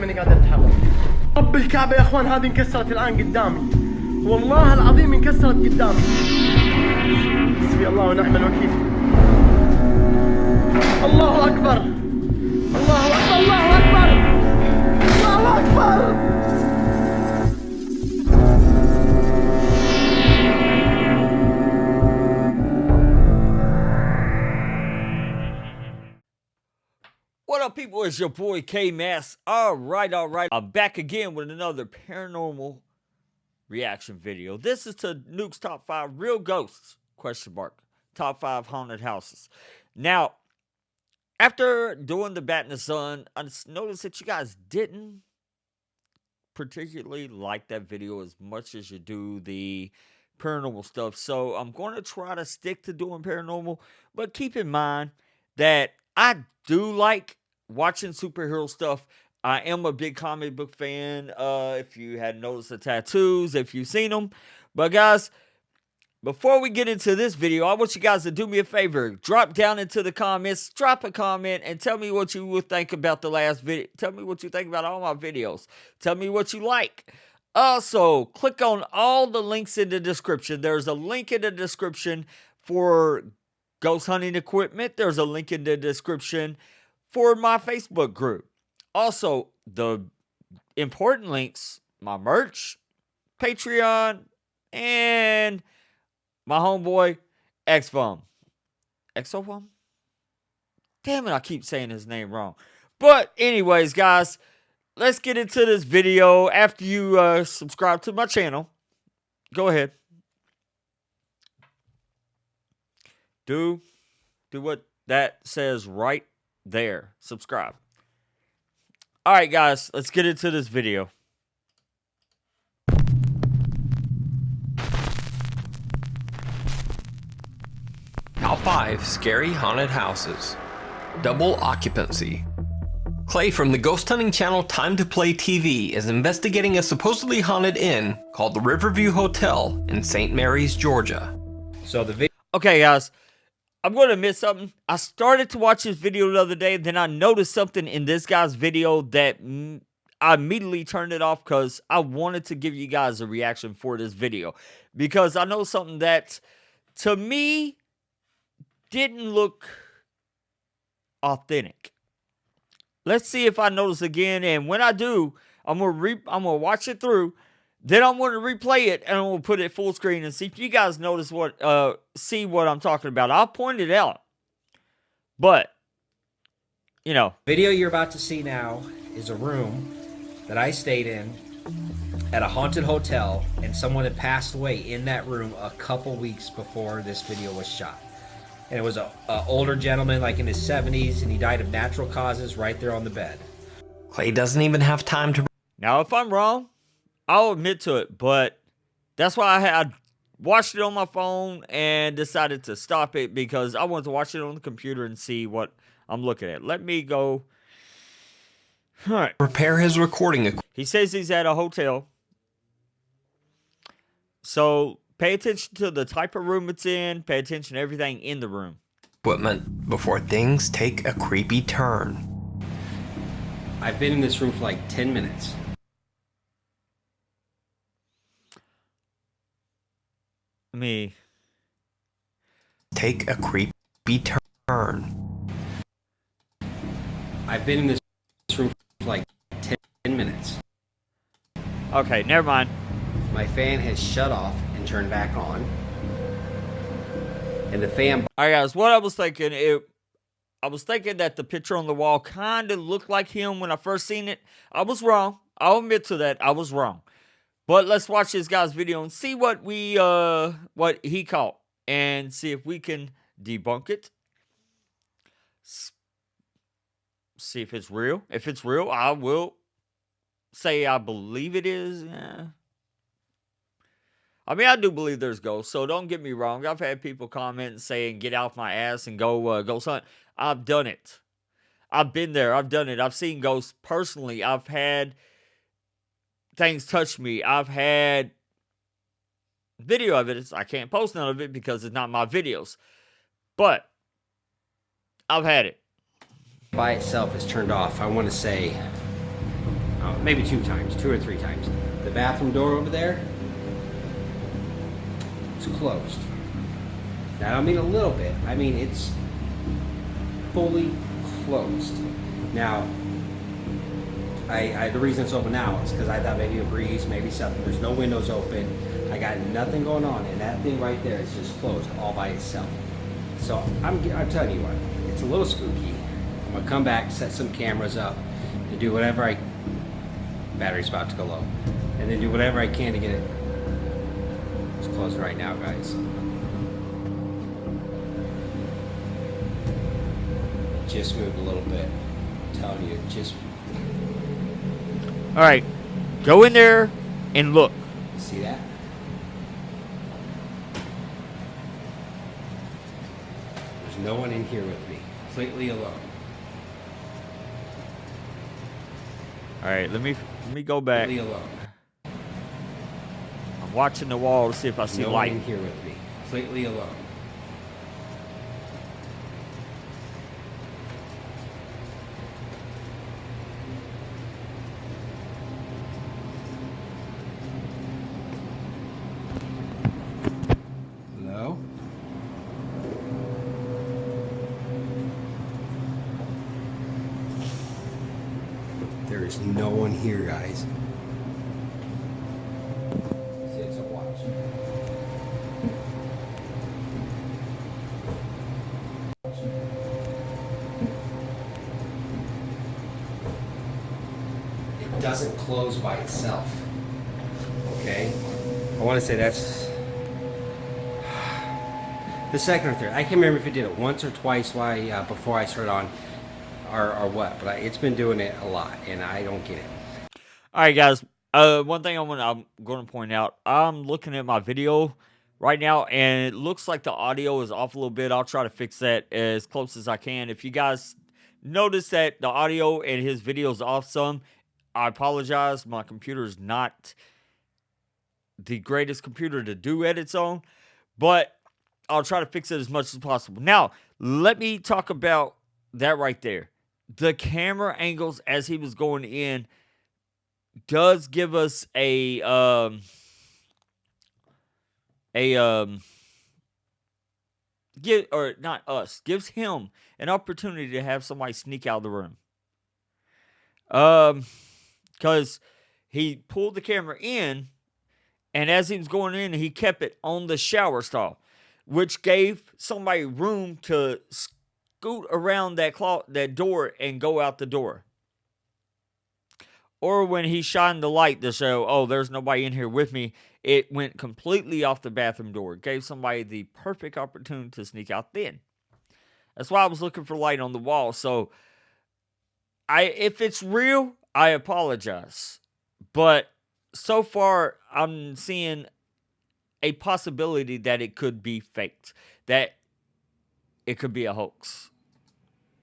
ماني قادر اتحرك. رب الكعبة يا اخوان هذه انكسرت الان قدامي. والله العظيم انكسرت قدامي. حسبي الله ونعم الوكيل. الله اكبر. الله اكبر. الله اكبر. الله اكبر. What up, people? It's your boy K-Mass. Alright. I'm back again with another paranormal reaction video. This is to Nuke's top 5 real ghosts, ? Top 5 haunted houses. Now, after doing the Bat in the Sun, I noticed that you guys didn't particularly like that video as much as you do the paranormal stuff. So I'm going to try to stick to doing paranormal, but keep in mind that I do like watching superhero stuff. I am a big comic book fan. If you hadn't noticed the tattoos, if you've seen them. But guys, before we get into this video, I want you guys to do me a favor. Drop down into the comments, drop a comment, and tell me what you would think about the last video. Tell me what you think about all my videos. Tell me what you like. Also, click on all the links in the description. There's a link in the description for ghost hunting equipment. There's a link in the description for my Facebook group. Also, the important links, my merch, Patreon, and my homeboy, Exfum. Exofum? Damn it, I keep saying his name wrong. But anyways, guys, let's get into this video. After you subscribe to my channel, go ahead. Do what that says right there. Subscribe. Alright, guys, let's get into this video. Top 5 Scary Haunted Houses. Double Occupancy. Clay from the ghost hunting channel Time to Play TV is investigating a supposedly haunted inn called the Riverview Hotel in St. Mary's, Georgia. So the video. Okay, guys, I'm going to admit something. I started to watch this video the other day, then I noticed something in this guy's video that I immediately turned it off because I wanted to give you guys a reaction for this video. Because I know something that, to me, didn't look authentic. Let's see if I notice again, and when I do, I'm gonna watch it through. Then I'm going to replay it, and I'm going to put it full screen and see if you guys notice see what I'm talking about. I'll point it out. But, you know. Video you're about to see now is a room that I stayed in at a haunted hotel, and someone had passed away in that room a couple weeks before this video was shot. And it was an older gentleman, like in his 70s, and he died of natural causes right there on the bed. Clay doesn't even have time to... Now, if I'm wrong, I'll admit to it, but that's why I watched it on my phone and decided to stop it because I wanted to watch it on the computer and see what I'm looking at. Let me go. All right. Prepare his recording equipment. He says he's at a hotel. So pay attention to the type of room it's in. Pay attention to everything in the room. Before things take a creepy turn. I've been in this room for like 10 minutes. Me. Take a creepy turn. I've been in this room for like 10 minutes. Okay, never mind. My fan has shut off and turned back on. And the fan... Alright guys, what I was thinking, I was thinking that the picture on the wall kind of looked like him when I first seen it. I was wrong. I'll admit to that. I was wrong. But let's watch this guy's video and see what he caught and see if we can debunk it. See if it's real. If it's real, I will say I believe it is. I mean, I do believe there's ghosts, so don't get me wrong. I've had people comment and saying, get off my ass and go ghost hunt. I've done it. I've been there. I've done it. I've seen ghosts personally. I've had things touch me. I've had video of it. I can't post none of it because it's not my videos. But I've had it. by itself is turned off, I want to say maybe 2 times, 2 or 3 times. The bathroom door over there, it's closed. Now, I don't mean a little bit. I mean it's fully closed. Now, the reason it's open now is because I thought maybe a breeze, maybe something. There's no windows open. I got nothing going on, and that thing right there is just closed all by itself. So I'm telling you what, it's a little spooky. I'm gonna come back, set some cameras up, and do whatever battery's about to go low, and then do whatever I can to get it. It's closed right now, guys. Just moved a little bit. I'm telling you, just. All right, go in there and look. See that? There's no one in here with me. Completely alone. All right, let me go back. Completely alone. I'm watching the wall to see if I see No light. one in here with me. Completely alone. Hello? There is no one here, guys. It's a watch. It doesn't close by itself. Okay? I want to say that's the second or third. I can't remember if it did it once or twice before I started on or what, but it's been doing it a lot, and I don't get it. All right, guys. One thing I'm going to point out. I'm looking at my video right now, and it looks like the audio is off a little bit. I'll try to fix that as close as I can. If you guys notice that the audio in his video is off some, I apologize. My computer is not the greatest computer to do edits on, but I'll try to fix it as much as possible. Now, let me talk about that right there. The camera angles as he was going in does give us gives him an opportunity to have somebody sneak out of the room. Because he pulled the camera in, and as he was going in, he kept it on the shower stall, which gave somebody room to scoot around that door and go out the door. Or when he shined the light to show, oh, there's nobody in here with me, it went completely off the bathroom door. It gave somebody the perfect opportunity to sneak out then. That's why I was looking for light on the wall. So, if it's real, I apologize. But so far, I'm seeing a possibility that it could be faked. That it could be a hoax.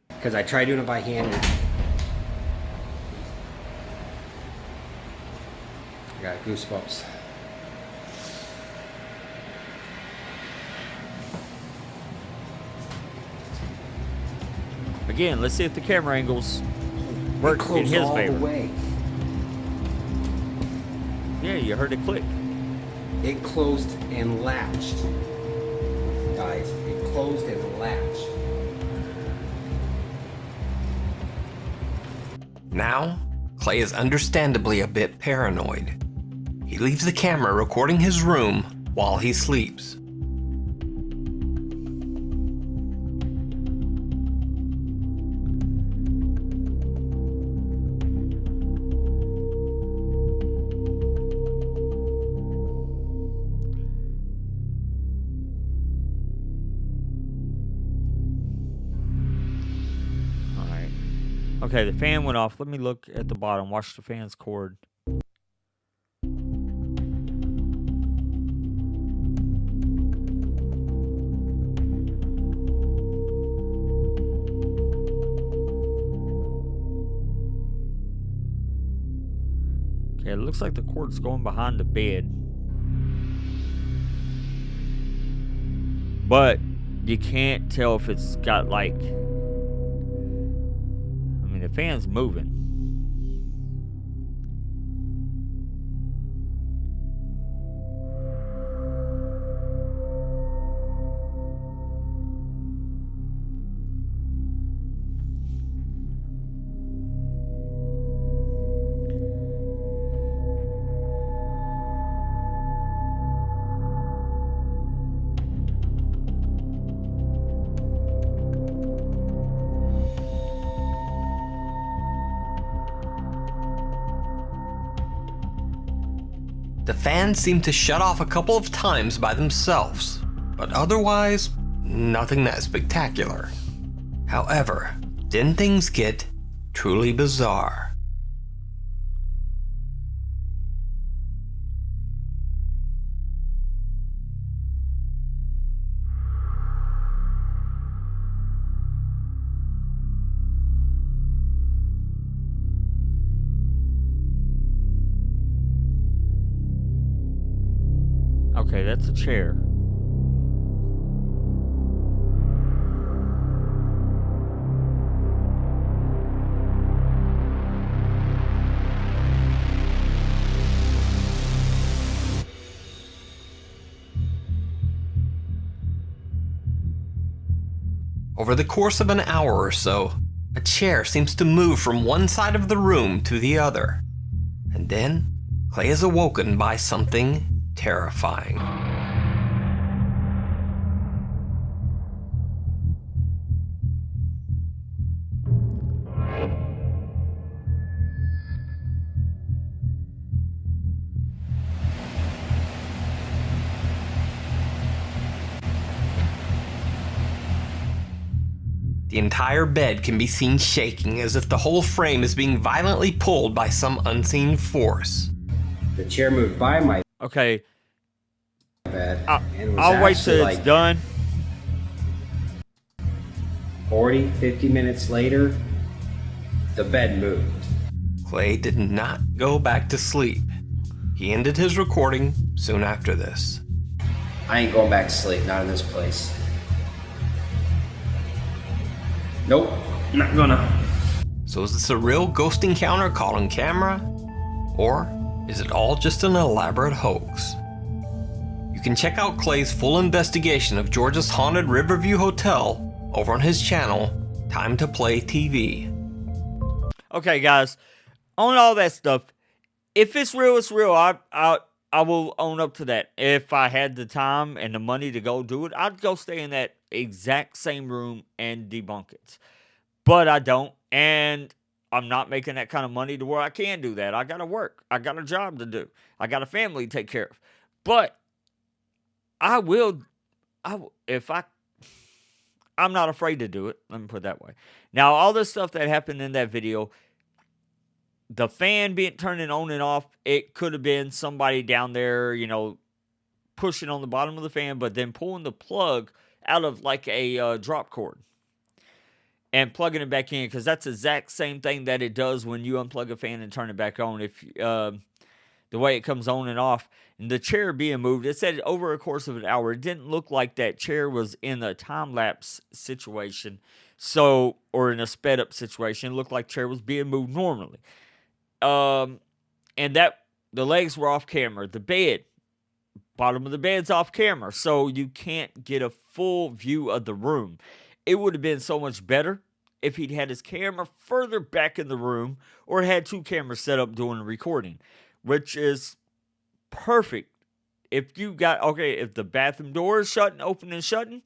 Because I tried doing it by hand. I got goosebumps. Again, let's see if the camera angles work in his all favor. The way. Yeah, you heard it click. It closed and latched. Guys, it closed and latched. Now, Clay is understandably a bit paranoid. He leaves the camera recording his room while he sleeps. Okay, the fan went off. Let me look at the bottom. Watch the fan's cord. Okay, it looks like the cord's going behind the bed. But you can't tell if it's got like... The fan's moving. The fans seemed to shut off a couple of times by themselves, but otherwise, nothing that spectacular. However, then things get truly bizarre. Okay, that's a chair. Over the course of an hour or so, a chair seems to move from one side of the room to the other. And then, Clay is awoken by something terrifying. The entire bed can be seen shaking as if the whole frame is being violently pulled by some unseen force. The chair moved by my Okay, bed. And it was I'll wait till actually it's done. 40, 50 minutes later, the bed moved. Clay did not go back to sleep. He ended his recording soon after this. I ain't going back to sleep, not in this place. Nope, not gonna. So is this a real ghost encounter caught on camera? Or is it all just an elaborate hoax? You can check out Clay's full investigation of Georgia's haunted Riverview Hotel over on his channel, Time to Play TV. Okay, guys, on all that stuff, if it's real, it's real. I will own up to that. If I had the time and the money to go do it, I'd go stay in that exact same room and debunk it. But I don't, and I'm not making that kind of money to where I can do that. I got to work. I got a job to do. I got a family to take care of. But I'm not afraid to do it. Let me put it that way. Now, all this stuff that happened in that video, the fan being turning on and off, it could have been somebody down there, pushing on the bottom of the fan, but then pulling the plug out of like a drop cord and plugging it back in, because that's the exact same thing that it does when you unplug a fan and turn it back on. If the way it comes on and off, and the chair being moved, it said over a course of an hour. It didn't look like that chair was in a time-lapse situation, or in a sped-up situation. It looked like the chair was being moved normally. And that the legs were off camera. The bottom of the bed's off camera, so you can't get a full view of the room. It would have been so much better if he'd had his camera further back in the room, or had two cameras set up doing the recording, which is perfect. If the bathroom door is open and shutting,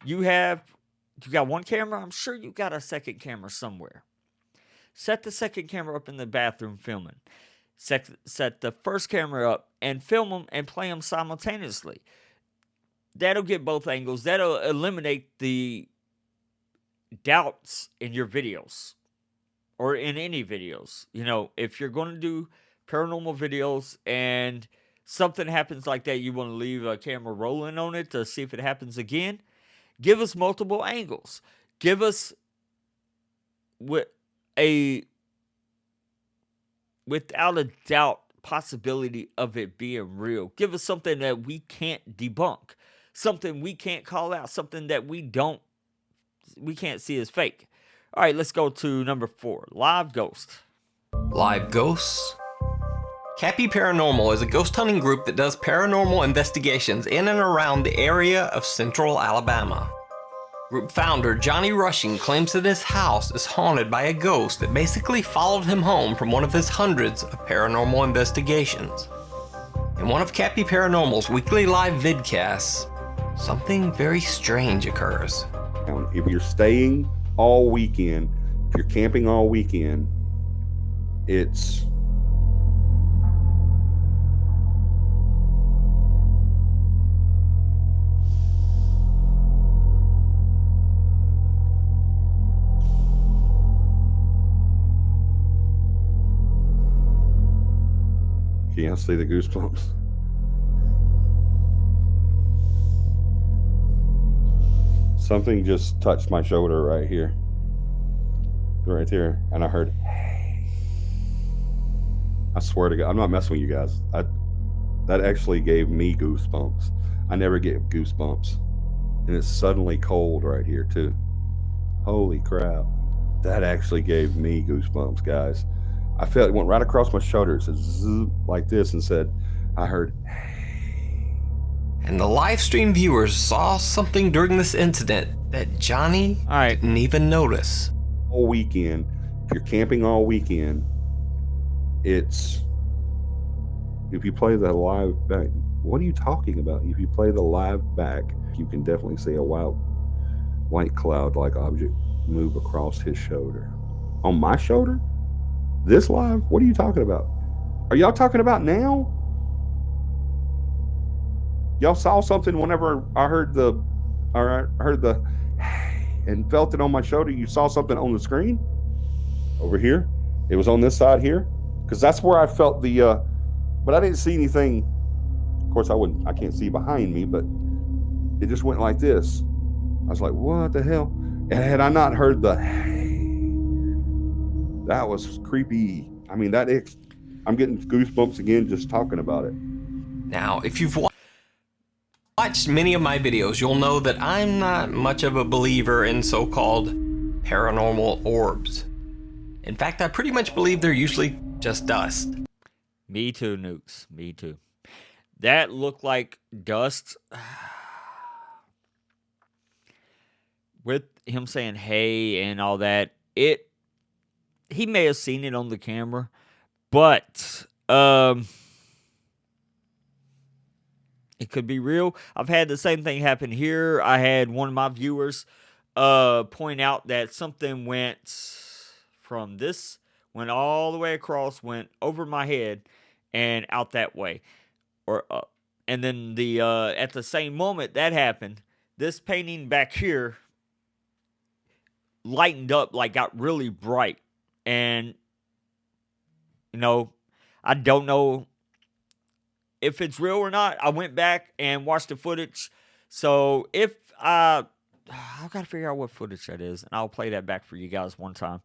you got one camera. I'm sure you got a second camera somewhere. Set the second camera up in the bathroom filming. Set the first camera up and film them and play them simultaneously. That'll get both angles. That'll eliminate the doubts in your videos, or in any videos. If you're going to do paranormal videos and something happens like that, you want to leave a camera rolling on it to see if it happens again. Give us multiple angles. Give us without a doubt possibility of it being real. Give us something that we can't debunk, something we can't call out, something that we can't see as fake. All right, let's go to number 4, Live Ghost. Live Ghosts? Cappy Paranormal is a ghost hunting group that does paranormal investigations in and around the area of central Alabama. Group founder Johnny Rushing claims that his house is haunted by a ghost that basically followed him home from one of his hundreds of paranormal investigations. In one of Cappy Paranormal's weekly live vidcasts, something very strange occurs. If you're staying all weekend, if you're camping all weekend, it's Can y'all see the goosebumps? Something just touched my shoulder right here. Right there. And I heard, hey. I swear to God, I'm not messing with you guys. That actually gave me goosebumps. I never get goosebumps. And it's suddenly cold right here too. Holy crap. That actually gave me goosebumps, guys. I felt it went right across my shoulder. It said zzz, like this and said, I heard, hey. And the live stream viewers saw something during this incident that Johnny didn't even notice. All weekend, if you're camping all weekend, it's, if you play the live back, what are you talking about? If you play the live back, you can definitely see a white cloud-like object move across his shoulder. On my shoulder? This live? What are you talking about? Are y'all talking about now? Y'all saw something whenever I heard the and felt it on my shoulder. You saw something on the screen over here. It was on this side here, because that's where I felt the but I didn't see anything. Of course, I can't see behind me, but it just went like this. I was like, what the hell? And had I not heard the that was creepy. I mean, I'm getting goosebumps again just talking about it. Now, if you've watched many of my videos, you'll know that I'm not much of a believer in so-called paranormal orbs. In fact, I pretty much believe they're usually just dust. Me too, Nukes. Me too. That looked like dust. With him saying hey and all that, he may have seen it on the camera, but it could be real. I've had the same thing happen here. I had one of my viewers point out that something went from this, went all the way across, went over my head and out that way, or up. And then at the same moment that happened, this painting back here lightened up, like got really bright. And I don't know if it's real or not. I went back and watched the footage. So if I've got to figure out what footage that is, and I'll play that back for you guys one time.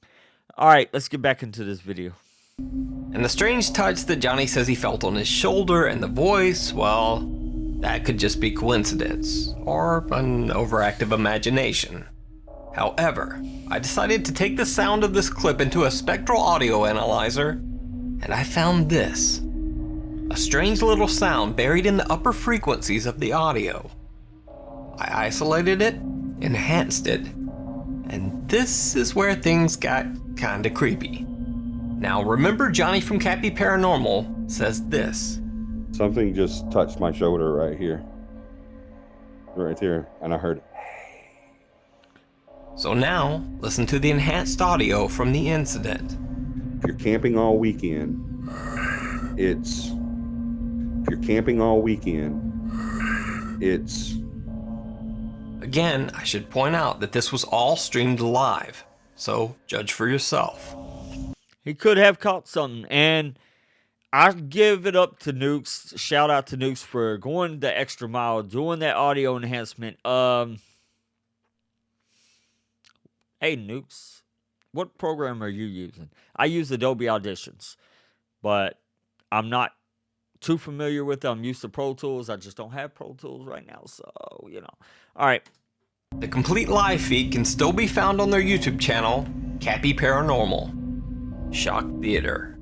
All right, let's get back into this video. And the strange touch that Johnny says he felt on his shoulder and the voice, well, that could just be coincidence or an overactive imagination. However, I decided to take the sound of this clip into a spectral audio analyzer, and I found this. A strange little sound buried in the upper frequencies of the audio. I isolated it, enhanced it, and this is where things got kinda creepy. Now remember, Johnny from Cappy Paranormal says this. Something just touched my shoulder right here. Right there. And I heard, so now, listen to the enhanced audio from the incident. if you're camping all weekend, it's Again, I should point out that this was all streamed live, so judge for yourself. He could have caught something, and I give it up to Nukes. Shout out to Nukes for going the extra mile, doing that audio enhancement. Hey, Nukes, what program are you using? I use Adobe Auditions, but I'm not too familiar with them. I'm used to Pro Tools. I just don't have Pro Tools right now, so, All right. The complete live feed can still be found on their YouTube channel, Cappy Paranormal. Shock Theater.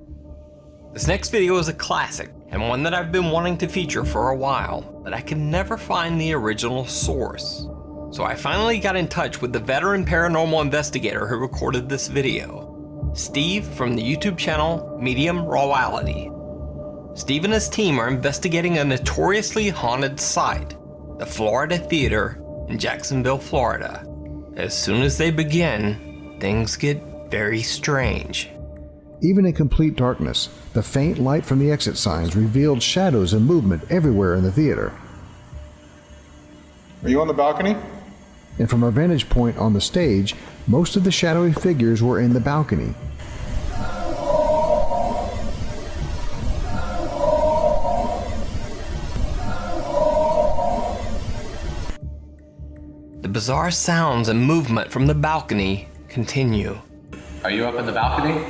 This next video is a classic, and one that I've been wanting to feature for a while, but I can never find the original source. So I finally got in touch with the veteran paranormal investigator who recorded this video, Steve from the YouTube channel Medium Rawality. Steve and his team are investigating a notoriously haunted site, the Florida Theater in Jacksonville, Florida. As soon as they begin, things get very strange. Even in complete darkness, the faint light from the exit signs revealed shadows and movement everywhere in the theater. Are you on the balcony? And from our vantage point on the stage, most of the shadowy figures were in the balcony. bizarre sounds and movement from the balcony continue. Are you up in the balcony?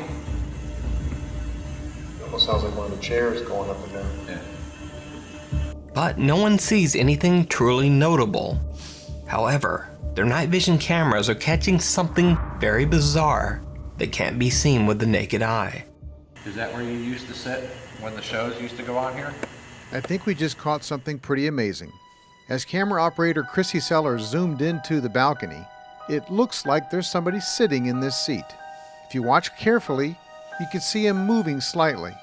Almost sounds like one of the chairs going up and down. Yeah. But no one sees anything truly notable. However, their night vision cameras are catching something very bizarre that can't be seen with the naked eye. Is that where you used to sit when the shows used to go on here? I think we just caught something pretty amazing. As camera operator Chrissy Sellers zoomed into the balcony, it looks like there's somebody sitting in this seat. If you watch carefully, you can see him moving slightly.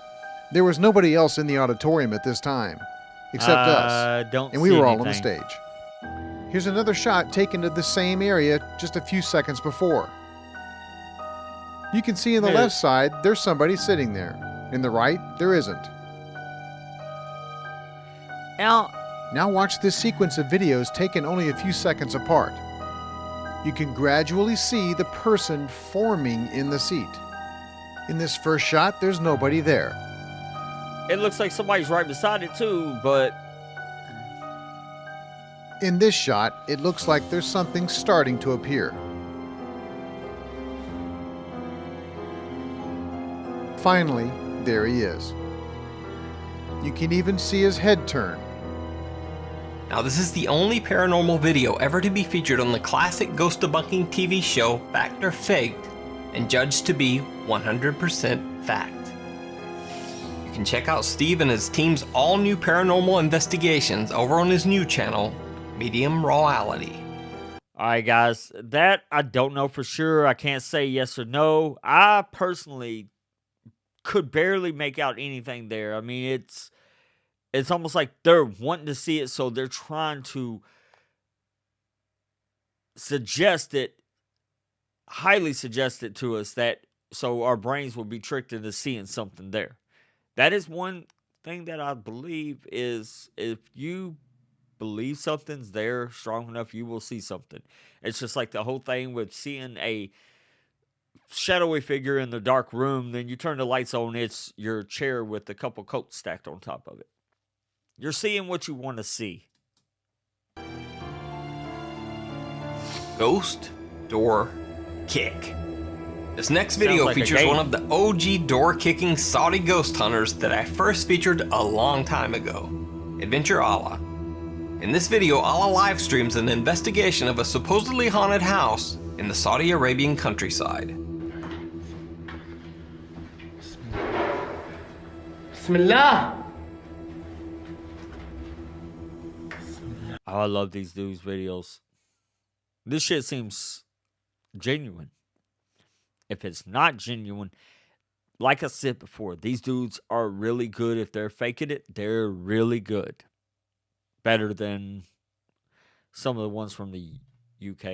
There was nobody else in the auditorium at this time, except us, and we were all on the stage. Here's another shot taken of the same area just a few seconds before. You can see in the left side, there's somebody sitting there. In the right, there isn't. Now watch this sequence of videos taken only a few seconds apart. You can gradually see the person forming in the seat. In this first shot, there's nobody there. It looks like somebody's right beside it too, but In this shot, it looks like there's something starting to appear. Finally, there he is. You can even see his head turn. Now, this is the only paranormal video ever to be featured on the classic ghost debunking TV show Fact or Faked, and judged to be 100% fact. You can check out Steve and his team's all-new paranormal investigations over on his new channel, Medium Rawality. alright guys, that I don't know for sure. I can't say yes or no. I personally could barely make out anything there. I mean, it's almost like they're wanting to see it, so they're trying to highly suggest it to us, that so our brains will be tricked into seeing something there. That is one thing that I believe is, if you believe something's there strong enough, you will see something. It's just like the whole thing with seeing a shadowy figure in the dark room, then you turn the lights on, it's your chair with a couple coats stacked on top of it. You're seeing what you want to see. Ghost Door Kick. This next video like a features game. one of the OG door-kicking Saudi ghost hunters that I first featured a long time ago, Adventure Allah. In this video, Allah live streams an investigation of a supposedly haunted house in the Saudi Arabian countryside. Bismillah. Oh, I love these dudes' videos. This shit seems genuine. If it's not genuine, like I said before, these dudes are really good. If they're faking it, they're really good. Better than some of the ones from the UK.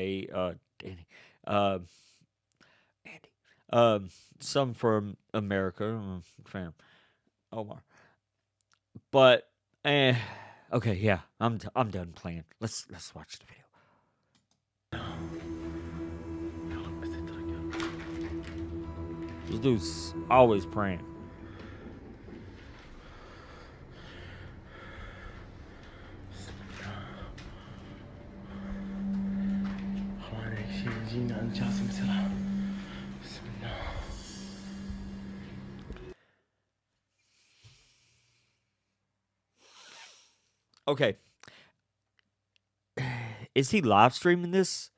Andy. Some from America. Fam. Omar. But, okay, yeah, I'm done playing. Let's watch the video. This dude's always praying. Okay. Is he live streaming this?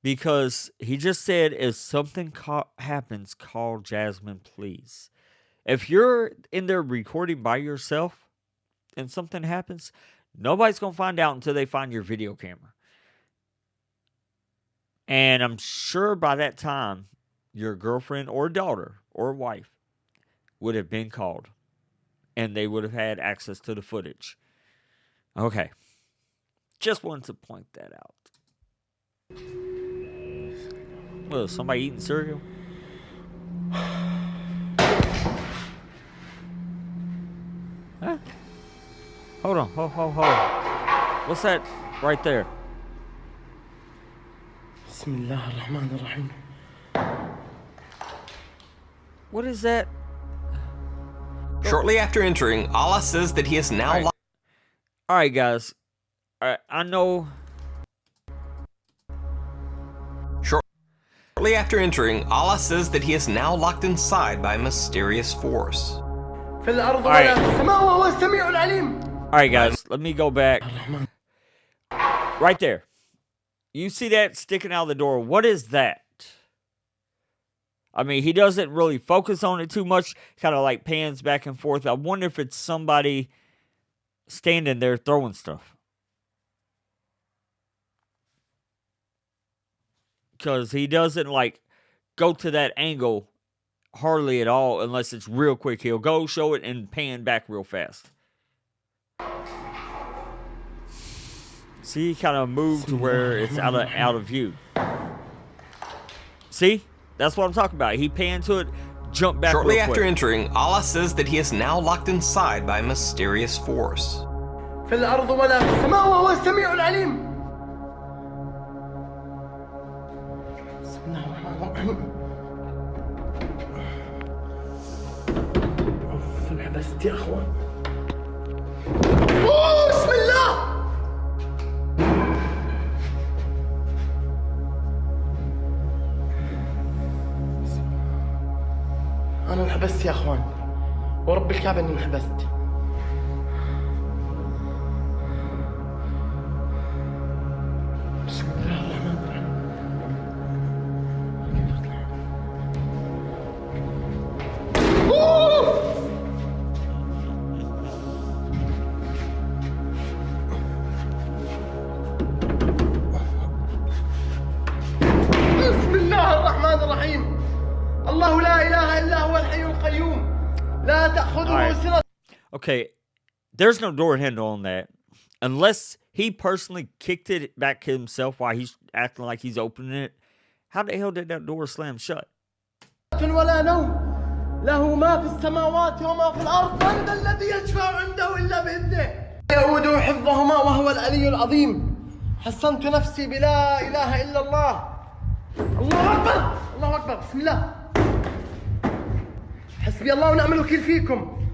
Because he just said, if something happens, call Jasmine, please. If you're in there recording by yourself and something happens, nobody's going to find out until they find your video camera. And I'm sure by that time, your girlfriend or daughter or wife would have been called. And they would have had access to the footage. Okay. Just wanted to point that out. Well, somebody eating cereal? Huh? Hold on. Hold. What's that right there? Bismillah ar-Rahman ar-Rahim. What is that? Shortly after entering, Allah says that he is now All right, guys. All right, I know Shortly after entering, Allah says that he is now locked inside by a mysterious force. في الأرض ولا في السماء وهو السميع العليم. All right, guys, let me go back. Right there. You see that sticking out of the door? What is that? I mean, he doesn't really focus on it too much. Kind of like pans back and forth. I wonder if it's somebody standing there throwing stuff. Because he doesn't like go to that angle hardly at all unless it's real quick. He'll go, show it, and pan back real fast. See, he kind of moved to where it's out of view. See? That's what I'm talking about. He panned to it, jumped back Shortly real after quick. entering, Allah says that he is now locked inside by a mysterious force. في الأرض ولا في السماء وهو السميع العليم. بسم الله الرحمن الرحيم. أوف انحبست يا أخوان. أوه بسم الله. أنا انحبست يا أخوان. ورب الكعبة إني انحبست. بسم الله الرحمن الرحيم. كيف أطلع؟ بسم الله الرحمن الرحيم. الله لا إله إلا هو الحي القيوم لا تأخذه سنة. Okay, there's no door handle on that. Unless he personally kicked it back himself while he's acting like he's opening it. How the hell did that door slam shut? ولا نوم له ما في السماوات وما في الأرض من ذا الذي يشفع عنده إلا بإذنه يؤوده حفظهما وهو العلي العظيم. حصنت نفسي بلا إله إلا الله. الله أكبر الله أكبر. بسم الله. حسبي الله ونعم الوكيل فيكم.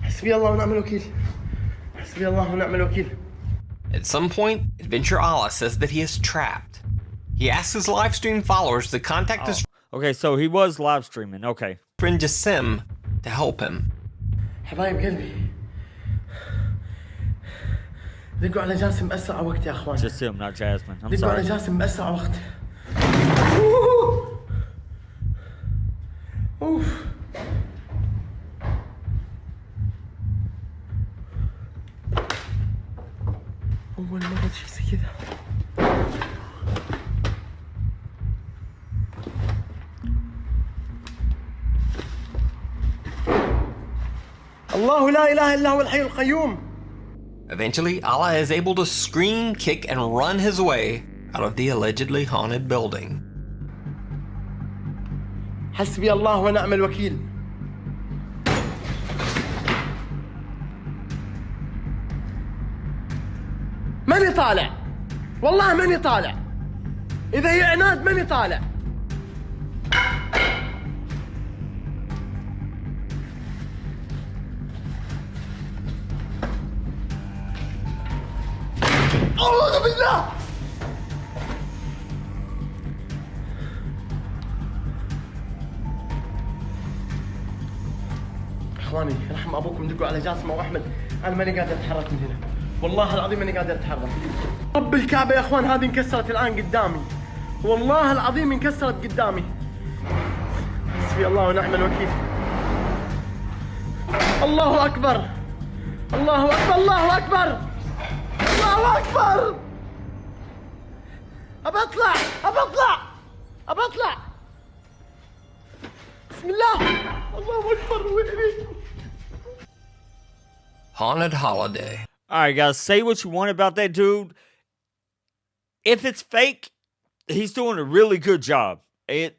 حسبي الله ونعم الوكيل. حسبي الله ونعم الوكيل. At some point, Adventure Allah says that he is trapped. He asks his live stream followers to contact his Okay, so he was live streaming. Okay. friend Jassim to help him. حبايب قلبي دقوا على جاسم بأسرع وقت يا أخوان. Just him, not Jasmine. I'm دقوا على sorry. جاسم بأسرع وقت. أوف. أول مرة شيء زي كذا. الله لا إله إلا هو الحي القيوم. Eventually, Allah is able to scream, kick, and run his way out of the allegedly haunted building. حسبي الله ونعم الوكيل. ماني طالع والله ماني طالع. إذا هي عناد ماني طالع. أعوذ بالله. اخواني رحم ابوكم دقوا على جاسم واحمد. انا ماني قادر اتحرك من هنا والله العظيم ماني قادر اتحرك. رب الكعبه يا اخوان هذه انكسرت الان قدامي والله العظيم انكسرت قدامي. حسبي الله ونعم الوكيل. الله اكبر الله اكبر الله اكبر الله اكبر. ابى اطلع ابى اطلع ابى اطلع. بسم الله الله اكبر. ويلي. Haunted Holiday. All right, guys, say what you want about that dude. If it's fake, he's doing a really good job. The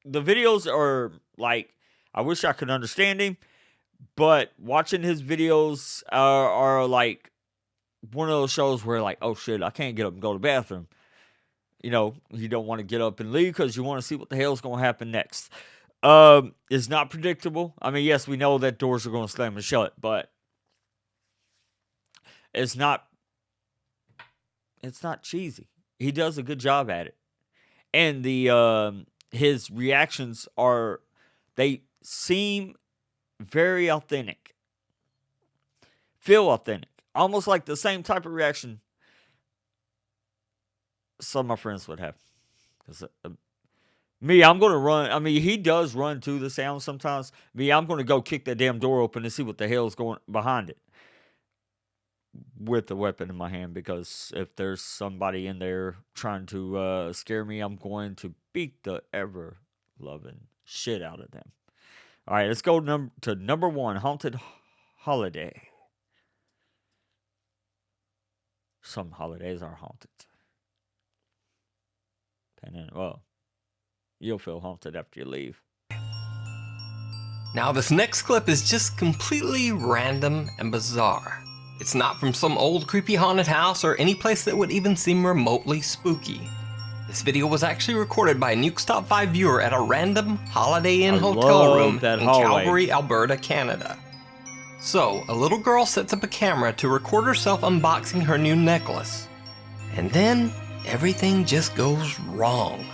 videos are like, I wish I could understand him, but watching his videos are like one of those shows where like, oh shit, I can't get up and go to the bathroom. You know, you don't want to get up and leave because you want to see what the hell's going to happen next. It's not predictable. I mean, yes, we know that doors are going to slam and shut, but it's not it's not cheesy. He does a good job at it. And the his reactions they seem very authentic. Feel authentic. Almost like the same type of reaction some of my friends would have. 'Cause, me, I'm going to run. I mean, he does run to the sound sometimes. Me, I'm going to go kick that damn door open and see what the hell's going behind it with the weapon in my hand, because if there's somebody in there trying to scare me, I'm going to beat the ever-loving shit out of them. All right, let's go to number 1, Haunted Holiday. Some holidays are haunted. And then, well, you'll feel haunted after you leave. Now this next clip is just completely random and bizarre. It's not from some old creepy haunted house or any place that would even seem remotely spooky. This video was actually recorded by a Nuke's Top 5 viewer at a random Holiday Inn hotel room in Calgary, Alberta, Canada. So, a little girl sets up a camera to record herself unboxing her new necklace. And then, everything just goes wrong.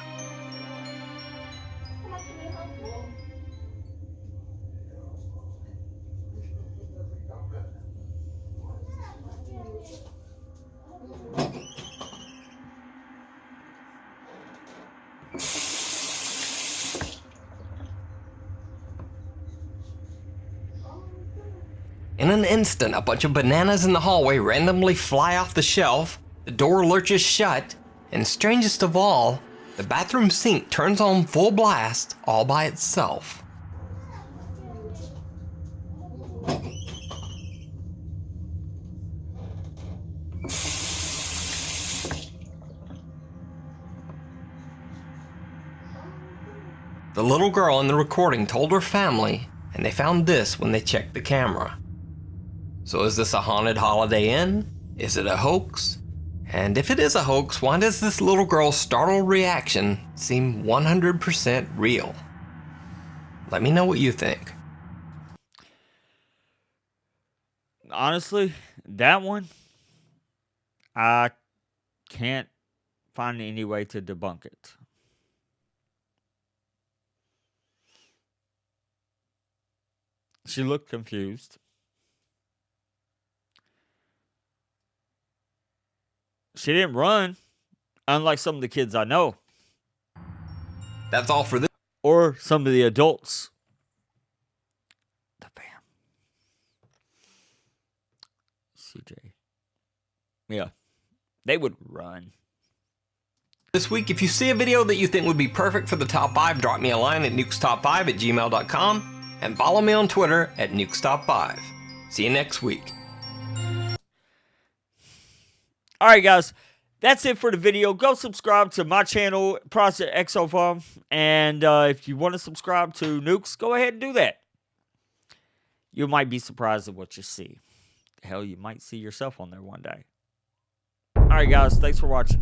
In an instant, a bunch of bananas in the hallway randomly fly off the shelf, the door lurches shut, and strangest of all, the bathroom sink turns on full blast all by itself. The little girl in the recording told her family, and they found this when they checked the camera. So is this a haunted Holiday Inn? Is it a hoax? And if it is a hoax, why does this little girl's startled reaction seem 100% real? Let me know what you think. Honestly, that one, I can't find any way to debunk it. She looked confused. She didn't run, unlike some of the kids I know. That's all for this. Or some of the adults. The fam. CJ. Yeah. They would run. This week, if you see a video that you think would be perfect for the top 5, drop me a line at nukestop5@gmail.com and follow me on Twitter at nukestop5. See you next week. All right, guys, that's it for the video. Go subscribe to my channel, Project Exofarm, and if you want to subscribe to Nukes, go ahead and do that. You might be surprised at what you see. Hell, you might see yourself on there one day. All right, guys, thanks for watching.